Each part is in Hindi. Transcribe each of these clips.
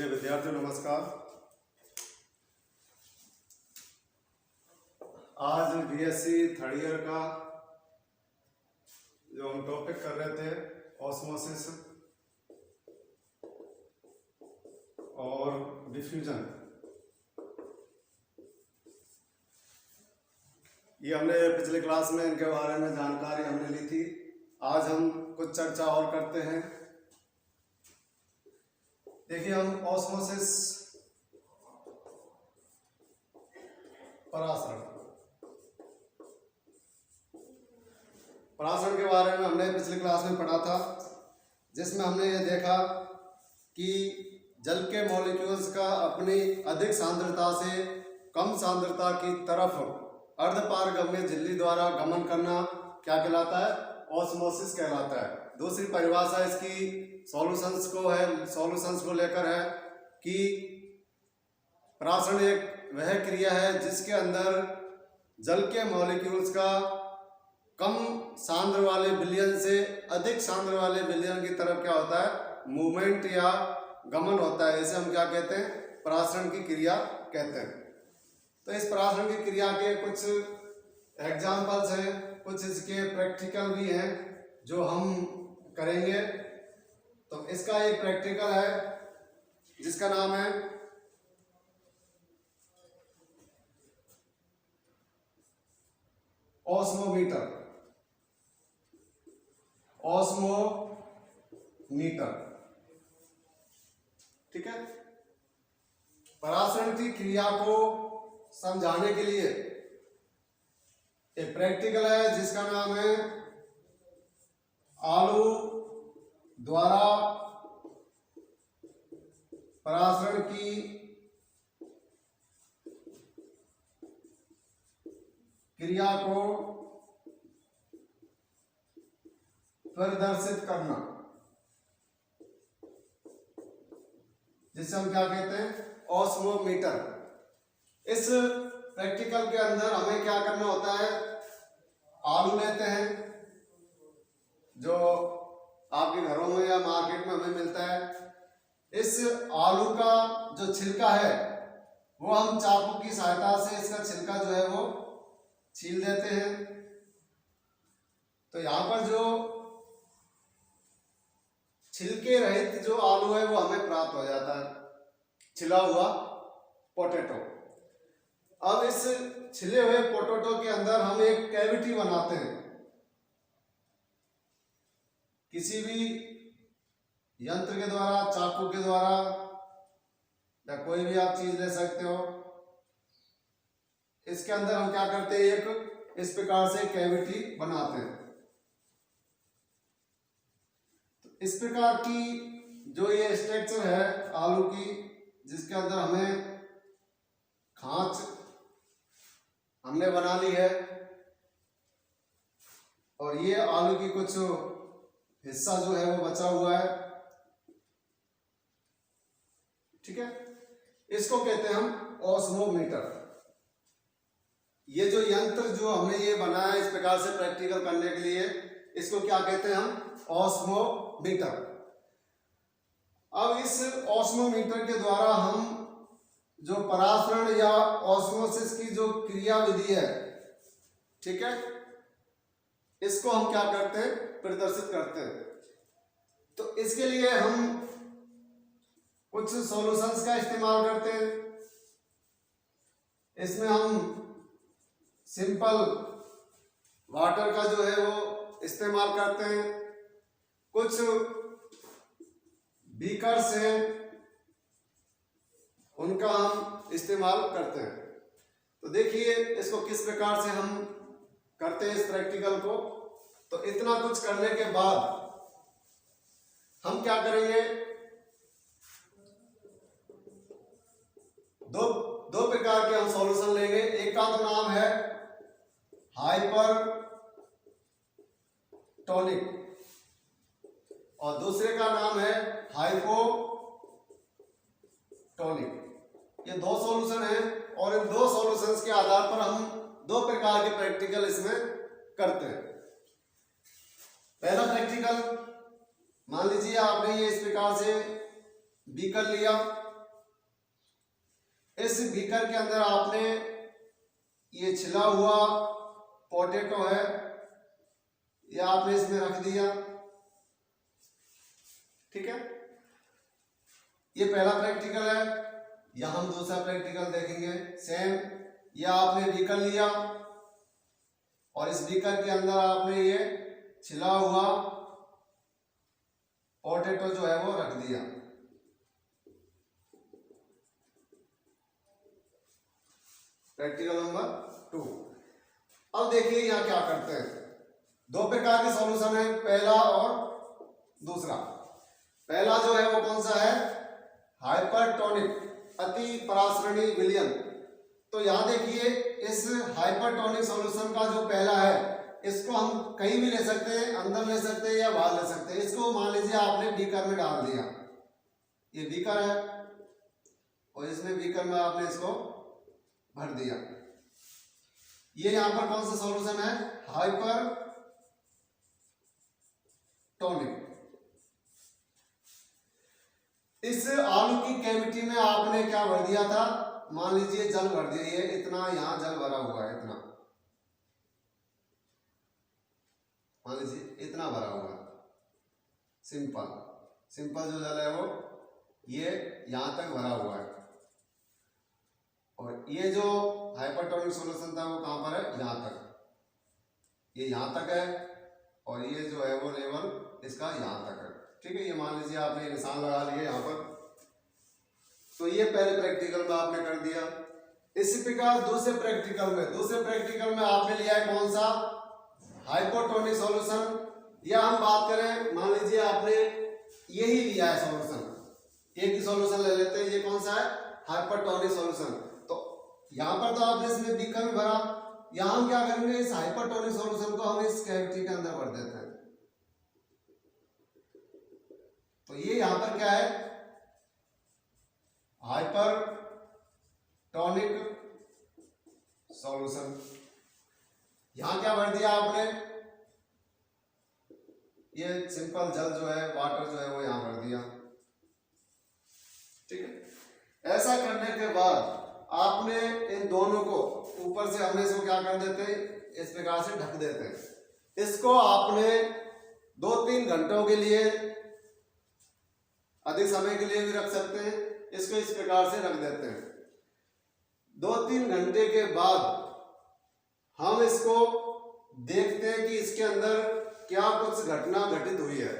प्रिय विद्यार्थियों नमस्कार। आज बीएससी थर्ड ईयर का जो हम टॉपिक कर रहे थे ऑस्मोसिस और डिफ्यूजन, ये हमने पिछले क्लास में इनके बारे में जानकारी हमने ली थी। आज हम कुछ चर्चा और करते हैं। देखिए, हम ऑस्मोसिस परासरण के बारे में हमने पिछले क्लास में पढ़ा था, जिसमें हमने ये देखा कि जल के मॉलिक्यूल्स का अपनी अधिक सांद्रता से कम सांद्रता की तरफ अर्धपारगम्य झिल्ली द्वारा गमन करना क्या कहलाता है? ऑस्मोसिस कहलाता है। दूसरी परिभाषा इसकी सॉल्यूशंस को लेकर है कि परासरण एक वह क्रिया है जिसके अंदर जल के मॉलिक्यूल्स का कम सांद्र वाले विलयन से अधिक सांद्र वाले विलयन की तरफ क्या होता है? मूवमेंट या गमन होता है। इसे हम क्या कहते हैं? परासरण की क्रिया कहते हैं। तो इस परासरण की क्रिया के कुछ एग्जाम्पल्स हैं, कुछ इसके प्रैक्टिकल भी हैं जो हम करेंगे। तो इसका एक प्रैक्टिकल है जिसका नाम है ऑस्मोमीटर। ठीक है। परासरण की क्रिया को समझाने के लिए एक प्रैक्टिकल है जिसका नाम है आलू द्वारा परासरण की क्रिया को प्रदर्शित करना, जिसे हम क्या कहते हैं? ऑस्मोमीटर। इस प्रैक्टिकल के अंदर हमें क्या करना होता है? आलू लेते हैं जो आपके घरों में या मार्केट में हमें मिलता है। इस आलू का जो छिलका है वो हम चाकू की सहायता से इसका छिलका जो है वो छील देते हैं। तो यहाँ पर जो छिलके रहित जो आलू है वो हमें प्राप्त हो जाता है, छिला हुआ पोटैटो। अब इस छिले हुए पोटैटो के अंदर हम एक कैविटी बनाते हैं। किसी भी यंत्र के द्वारा, चाकू के द्वारा या कोई भी आप चीज ले सकते हो। इसके अंदर हम क्या करते हैं? एक इस प्रकार से कैविटी बनाते हैं। तो इस प्रकार की जो ये स्ट्रक्चर है आलू की, जिसके अंदर हमें खांच हमने बना ली है और ये आलू की कुछ हिस्सा जो है वो बचा हुआ है। ठीक है। इसको कहते हैं हम ऑस्मोमीटर। ये जो यंत्र जो हमने ये बनाया इस प्रकार से प्रैक्टिकल करने के लिए, इसको क्या कहते हैं? हम ऑस्मोमीटर। अब इस ऑस्मोमीटर के द्वारा हम जो परासरण या ऑस्मोसिस की जो क्रिया विधि है, ठीक है, इसको हम क्या करते हैं? प्रदर्शित करते हैं। तो इसके लिए हम कुछ सॉल्यूशंस का इस्तेमाल करते हैं। इसमें हम सिंपल वाटर का जो है वो इस्तेमाल करते हैं। कुछ बीकर्स हैं, उनका हम इस्तेमाल करते हैं। तो देखिए इसको किस प्रकार से हम करते हैं इस प्रैक्टिकल को। तो इतना कुछ करने के बाद हम क्या करेंगे? दो प्रकार के हम सॉल्यूशन लेंगे। एक का तो नाम है हाइपरटोनिक और दूसरे का नाम है हाइपोटोनिक। ये दो सॉल्यूशन हैं और इन दो सॉल्यूशंस के आधार पर हम दो प्रकार के प्रैक्टिकल इसमें करते हैं। पहला प्रैक्टिकल, मान लीजिए आपने ये इस प्रकार से बीकर लिया बीकर के अंदर आपने ये छिला हुआ पोटैटो है, ये आपने इसमें रख दिया। ठीक है, ये पहला प्रैक्टिकल है। यहां हम दूसरा प्रैक्टिकल देखेंगे। सेम, ये आपने बीकर लिया और इस बीकर के अंदर आपने ये छिला हुआ पोटैटो जो है वो रख दिया। Practical number 2। अब देखिए यहां क्या करते हैं। दो प्रकार के सॉल्यूशन है, पहला और दूसरा। पहला जो है वो कौन सा है, हाइपरटोनिक, अति परासरणी विलयन। तो यहां देखिए इस हाइपरटोनिक सॉल्यूशन का जो पहला है, इसको हम कहीं भी ले सकते हैं, अंदर ले सकते हैं या बाहर ले सकते हैं। इसको मान लीजिए आपने बीकर में डाल दिया, ये बीकर है और इसमें बीकर में आपने इसको भर दिया। ये यहां पर कौन सा सॉल्यूशन है, हाइपरटोनिक। इस आलू की कैविटी में आपने क्या भर दिया था, मान लीजिए जल भर दिया, ये इतना यहां जल भरा हुआ है, इतना मान लीजिए इतना भरा हुआ है। सिंपल जो जल है वो ये यहां तक भरा हुआ है और ये जो हाइपरटोनिक सॉल्यूशन था वो कहां पर है, यहां तक, ये यहां तक है और ये जो है वो लेवल इसका यहां तक है। ठीक है, ये मान लीजिए आपने निशान लगा लिए यहां पर। तो ये पहले प्रैक्टिकल में आपने कर दिया। इसी प्रकार दूसरे प्रैक्टिकल में आपने लिया है कौन सा, हाइपोटोनिक सॉल्यूशन। या हम बात करें, मान लीजिए आपने यही लिया है सॉल्यूशन, एक ही सॉल्यूशन ले लेते हैं, ये कौन सा है, हाइपरटोनिक सॉल्यूशन। तो यहां पर तो आपने इसमें बीकर में भरा, यहां हम क्या करेंगे, इस हाइपरटोनिक सॉल्यूशन को हम इस कैविटी के अंदर भर देते हैं। तो ये यहां पर क्या है, हाइपरटोनिक सॉल्यूशन। यहां क्या भर दिया आपने, ये सिंपल जल जो है, वाटर जो है वो यहां भर दिया। ठीक है, ऐसा करने के बाद आपने इन दोनों को ऊपर से हमने इसको क्या कर देते हैं, इस प्रकार से ढक देते हैं। इसको आपने 2-3 घंटों के लिए, अधिक समय के लिए भी रख सकते हैं, इसको इस प्रकार से रख देते हैं। 2-3 घंटे के बाद हम इसको देखते हैं कि इसके अंदर क्या कुछ घटना घटित हुई है।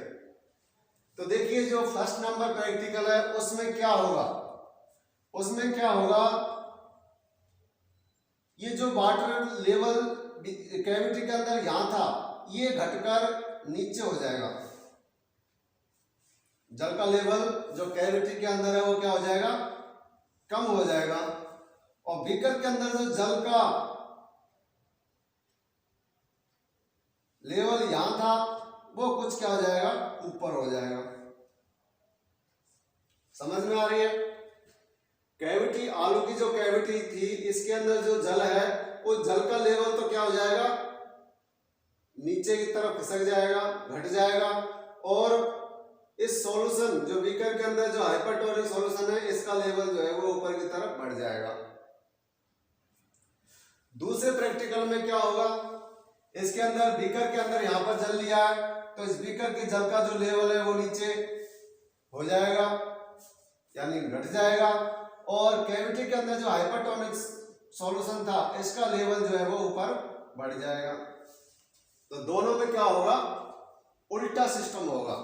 तो देखिए जो फर्स्ट नंबर प्रैक्टिकल है उसमें क्या होगा, ये जो वाटर लेवल कैविटी के अंदर यहां था, ये घटकर नीचे हो जाएगा। जल का लेवल जो कैविटी के अंदर है वो क्या हो जाएगा, कम हो जाएगा। और बीकर के अंदर जो जल का लेवल यहां था वो कुछ क्या हो जाएगा, ऊपर हो जाएगा। समझ में आ रही है। कैविटी, आलू की जो कैविटी थी, इसके अंदर जो जल है वो जल का लेवल तो क्या हो जाएगा, नीचे की तरफ खिसक जाएगा, घट जाएगा। और इस सॉल्यूशन जो बीकर के अंदर जो हाइपरटोनिक सॉल्यूशन है, इसका लेवल जो है वो ऊपर की तरफ बढ़ जाएगा। दूसरे प्रैक्टिकल में क्या होगा, इसके अंदर बीकर के अंदर यहां पर जल लिया है, तो इस बीकर के जल का जो लेवल है वो नीचे हो जाएगा, यानी घट जाएगा। और कैविटी के अंदर जो हाइपरटोनिक सॉल्यूशन था, इसका लेवल जो है वो ऊपर बढ़ जाएगा। तो दोनों में क्या होगा, उल्टा सिस्टम होगा।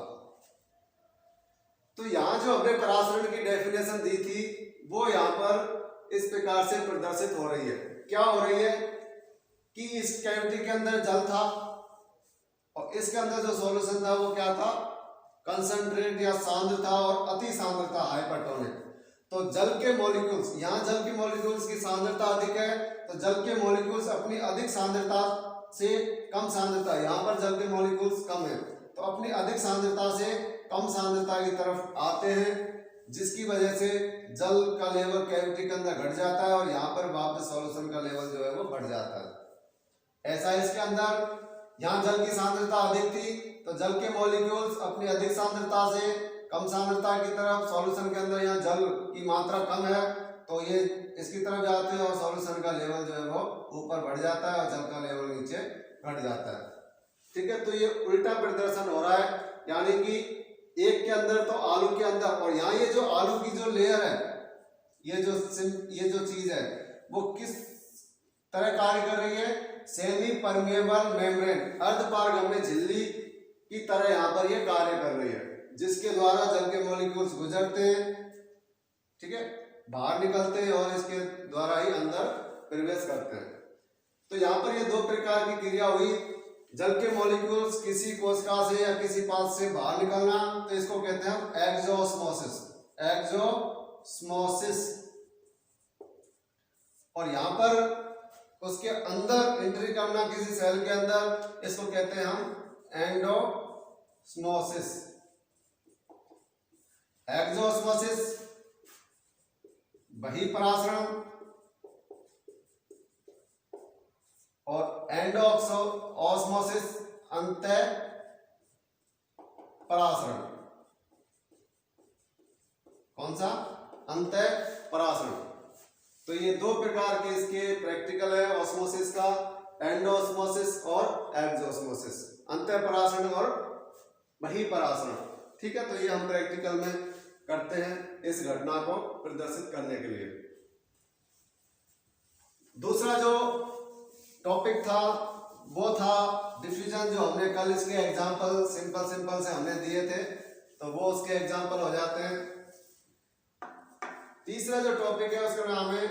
तो यहां जो हमने परासरण की डेफिनेशन दी थी वो यहां पर इस प्रकार से प्रदर्शित हो रही है। क्या हो रही है कि इस कैविटी के अंदर जल था और इसके अंदर जो सॉल्यूशन था वो क्या था, कंसंट्रेट या सांद्र था और अति सांद्र था, हाइपरटोनिक। तो जल के मॉलिक्यूल्स, यहाँ जल के मॉलिक्यूल्स की सांद्रता अधिक है, तो जल के मॉलिक्यूल्स अपनी अधिक सांद्रता से कम सांद्रता, यहाँ पर जल के मॉलिक्यूल्स कम है, तो अपनी अधिक सांद्रता से कम सांद्रता की तरफ आते हैं, जिसकी वजह से जल का लेवल कैविटी के अंदर घट जाता है और यहाँ पर वापस सॉल्यूशन का लेवल जो है वो बढ़ जाता है। ऐसा इसके अंदर, यहाँ जल की सांद्रता अधिक थी तो जल के मॉलिक्यूल्स अपनी अधिक सांद्रता से कम सांद्रता की तरफ, सॉल्यूशन के अंदर यहाँ जल की मात्रा कम है तो ये इसकी तरफ जाते हैं और सॉल्यूशन का लेवल जो है वो ऊपर बढ़ जाता है और जल का लेवल नीचे घट जाता है। ठीक है, तो ये उल्टा प्रदर्शन हो रहा है, यानी कि एक के अंदर तो आलू के अंदर, और यहाँ ये जो आलू की जो लेयर है, ये जो चीज है वो किस तरह कार्य कर रही है, सेमी परमेबल मेम्ब्रेन, अर्धपारगम्य झिल्ली की तरह यहाँ पर ये कार्य कर रही है, जिसके द्वारा जल के मॉलिक्यूल्स गुजरते हैं, ठीक है, बाहर निकलते हैं और इसके द्वारा ही अंदर प्रवेश करते हैं। तो यहाँ पर ये दो प्रकार की क्रिया हुई, जल के मॉलिक्यूल्स किसी कोशिका से या किसी पाथ से बाहर निकलना, तो इसको कहते हैं हम एक्सोस्मोसिस, एक्सोस्मोसिस, और यहाँ पर उसके अंदर एंट्री करना किसी सेल के अंदर, इसको कहते हैं हम एंडोस्मोसिस। एक्सोस्मोसिस बहिःपरासरण और एंडोऑस्मोसिस अंतःपरासरण। कौन सा? अंतःपरासरण। तो ये दो प्रकार के इसके प्रैक्टिकल है ऑस्मोसिस का, एंडोऑस्मोसिस और एक्सोस्मोसिस, अंतःपरासरण और बहिःपरासरण। ठीक है, तो ये हम प्रैक्टिकल में करते हैं इस घटना को प्रदर्शित करने के लिए। दूसरा जो टॉपिक था वो था डिफ्यूजन, जो हमने कल इसके एग्जांपल सिंपल से हमने दिए थे, तो वो उसके एग्जांपल हो जाते हैं। तीसरा जो टॉपिक है उसका नाम है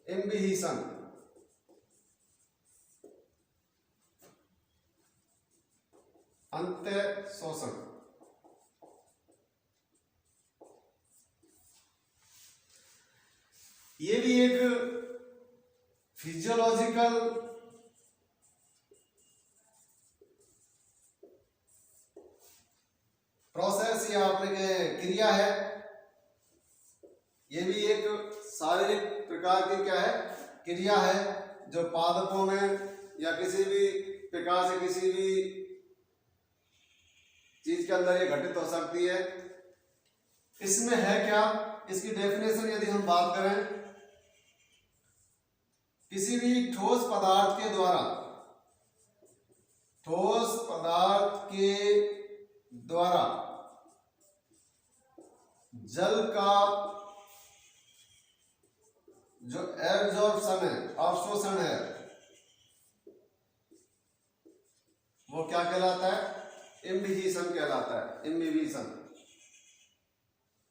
इम्बिहिशन। अंतःशोषण। ये भी एक फिजियोलॉजिकल प्रोसेस या आपने क्रिया है। ये भी एक शारीरिक प्रकार की क्या है, क्रिया है, जो पादपों में या किसी भी प्रकार से किसी भी चीज के अंदर ये घटित हो सकती है। इसमें है क्या, इसकी डेफिनेशन यदि हम बात करें, किसी भी ठोस पदार्थ के द्वारा, ठोस पदार्थ के द्वारा जल का जो एब्जॉर्प्शन है, अवशोषण है, वो क्या कहलाता है, इम्बिहिशन कहलाता है, इम्बिहिशन।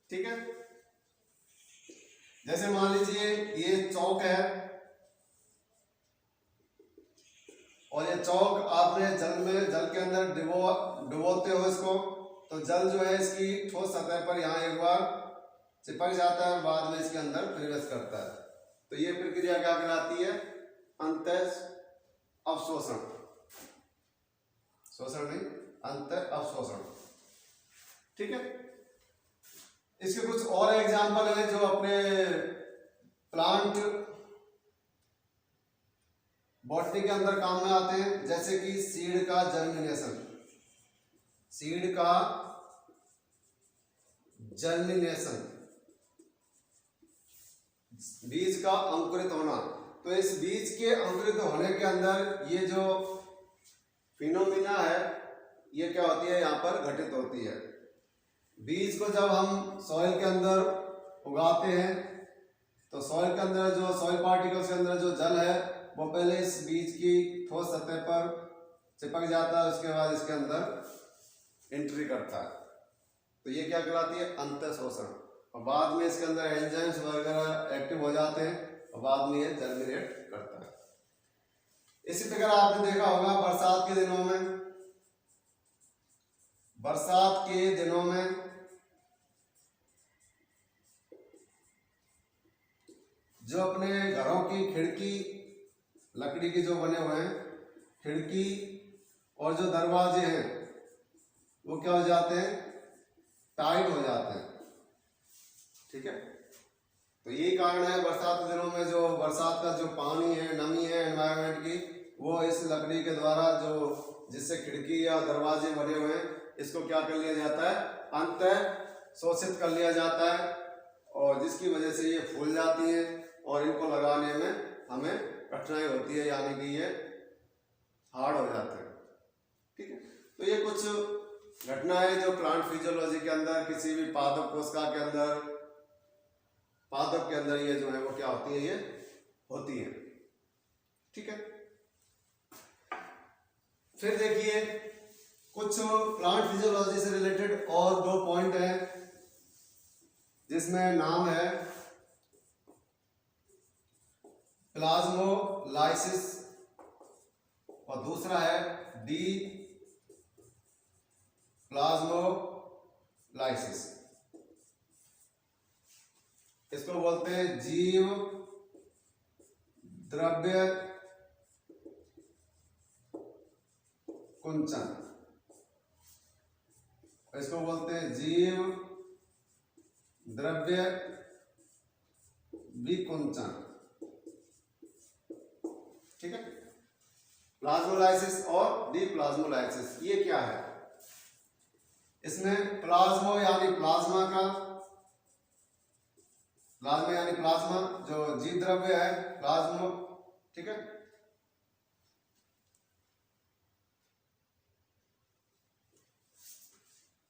ठीक है, जैसे मान लीजिए ये चौक है और ये चौक आपने जल के अंदर डुबोते हो इसको, तो जल जो है इसकी ठोस सतह पर यहाँ एक बार चिपक जाता है और बाद में इसके अंदर प्रवेश करता है। तो ये प्रक्रिया क्या कहलाती है, अंतःअवशोषण। शोषण नहीं, अंतःअवशोषण। ठीक है, इसके कुछ और एग्जाम्पल हैं जो अपने प्लांट बॉटनी के अंदर काम में आते हैं, जैसे कि सीड का जर्मिनेशन। सीड का जर्मिनेशन, बीज का अंकुरित होना। तो इस बीज के अंकुरित होने के अंदर ये जो फिनोमिना है ये क्या होती है, यहाँ पर घटित होती है। बीज को जब हम सॉइल के अंदर उगाते हैं तो सॉइल के अंदर जो सॉइल पार्टिकल्स के अंदर जो जल है वो पहले इस बीज की ठोस सतह पर चिपक जाता है, उसके बाद इसके अंदर एंट्री करता है। तो ये क्या कहलाती है, अंतःशोषण। और बाद में इसके अंदर एंजाइम्स वगैरह एक्टिव हो जाते हैं और बाद में ये जर्मिनेट करता है। इसी प्रकार आपने देखा होगा बरसात के दिनों में जो अपने घरों की खिड़की लकड़ी की जो बने हुए हैं, खिड़की और जो दरवाजे हैं वो क्या हो जाते हैं, टाइट हो जाते हैं। ठीक है, तो यही कारण है बरसात के दिनों में जो बरसात का जो पानी है, नमी है एनवायरनमेंट की, वो इस लकड़ी के द्वारा जो जिससे खिड़की या दरवाजे बने हुए हैं इसको क्या कर लिया जाता है, अंतः शोषित कर लिया जाता है और जिसकी वजह से ये फूल जाती हैं और इनको लगाने में हमें कठिनाई होती है, यानी कि ये हार्ड हो जाते हैं। ठीक है, तो ये कुछ घटनाएं जो प्लांट फिजियोलॉजी के अंदर, किसी भी पादप कोशिका के अंदर, पादप के अंदर ये जो है वो क्या होती है, ये होती है। ठीक है, फिर देखिए कुछ प्लांट फिजियोलॉजी से रिलेटेड और 2 पॉइंट हैं, जिसमें नाम है प्लाज्मोलाइसिस और दूसरा है डी प्लाज्मोलाइसिस। इसको बोलते हैं जीव द्रव्य कुंचन, इसको बोलते हैं जीव द्रव्य विकुंचन। ठीक है, प्लाज्मोलाइसिस और डीप्लाज्मोलाइसिस ये क्या है? इसमें प्लाज्मो यानी प्लाज्मा का, प्लाज्मा यानी प्लाज्मा जो जीव द्रव्य है, प्लाज्मो। ठीक है,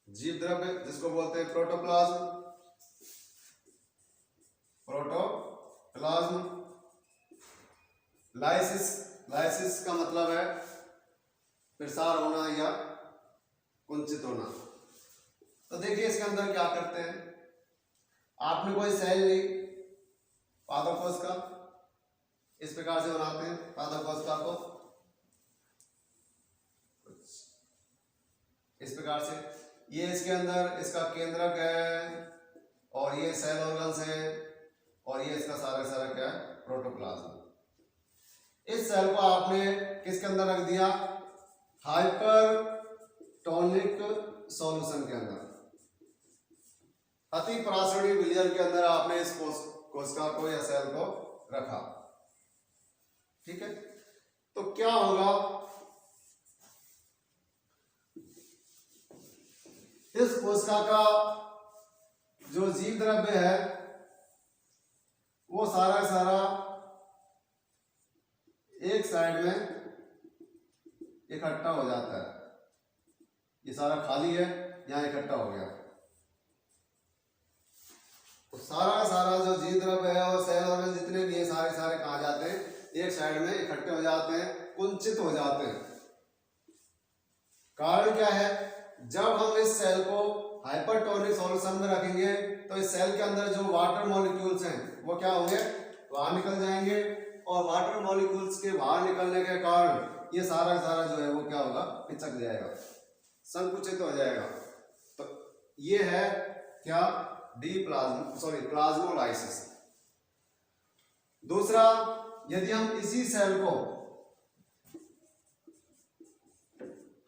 जीव द्रव्य जिसको बोलते हैं प्रोटोप्लाज्म, प्रोटोप्लाज्म। लाइसिस, लाइसिस का मतलब है प्रसार होना या कुंचित होना। तो देखिए इसके अंदर क्या करते हैं, आपने कोई सेल ली पादप कोशिका, इस प्रकार से बनाते हैं पादप कोशिका को, इस प्रकार से। ये इसके अंदर इसका केंद्रक है और ये सेल ऑर्गन्स है और ये इसका सारा सारा क्या है, प्रोटोप्लाज्म। इस सेल को आपने किसके अंदर रख दिया, हाइपरटोनिक सॉल्यूशन के अंदर, अति परासरणी विलयन के अंदर आपने इस कोशिका को या सेल को रखा। ठीक है, तो क्या होगा, इस कोशिका का जो जीव द्रव्य है वो सारा सारा एक साइड में इकट्ठा हो जाता है। ये सारा खाली है, यहां इकट्ठा हो गया, तो सारा सारा जो जीव द्रव्य है और सेल ऑर्गन जितने भी है सारे सारे कहाँ जाते हैं, एक साइड में इकट्ठे हो जाते हैं, कुंचित हो जाते हैं। कारण क्या है, जब हम इस सेल को हाइपरटोनिक सॉल्यूशन में रखेंगे तो इस सेल के अंदर जो वाटर मॉलिक्यूल्स हैं वो क्या होंगे, बाहर निकल जाएंगे, और वाटर मॉलिक्यूल्स के बाहर निकलने के कारण ये सारा सारा जो है वो क्या होगा, पिचक जाएगा, संकुचित हो जाएगा। तो ये है क्या, प्लाज्मोलाइसिस। दूसरा, यदि हम इसी सेल को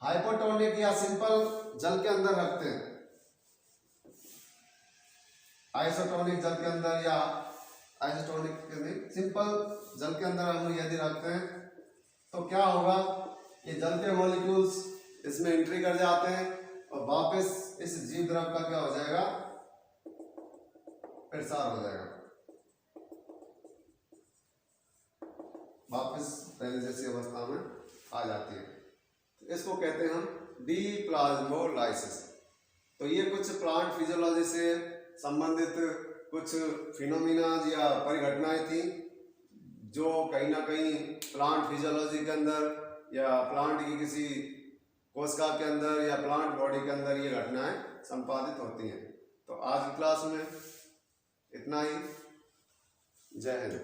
हाइपोटोनिक या सिंपल जल के अंदर रखते हैं, आइसोटोनिक जल के अंदर या आइसोटोनिक सिंपल जल के अंदर हम यदि रखते हैं तो क्या होगा, ये जल के मॉलिक्यूल्स इसमें एंट्री कर जाते हैं और वापस इस जीव द्रव्य का क्या हो जाएगा, प्रसार हो जाएगा, वापस पहले जैसी अवस्था में आ जाती है। तो इसको कहते हैं हम डीप्लाज्मोलाइसिस। तो ये कुछ प्लांट फिजियोलॉजी से संबंधित कुछ फिनोमिना या परिघटनाएं थी जो कहीं ना कहीं प्लांट फिजियोलॉजी के अंदर या प्लांट की किसी कोशिका के अंदर या प्लांट बॉडी के अंदर ये घटनाएं संपादित होती हैं। तो आज की क्लास में इतना ही। जय हिंद।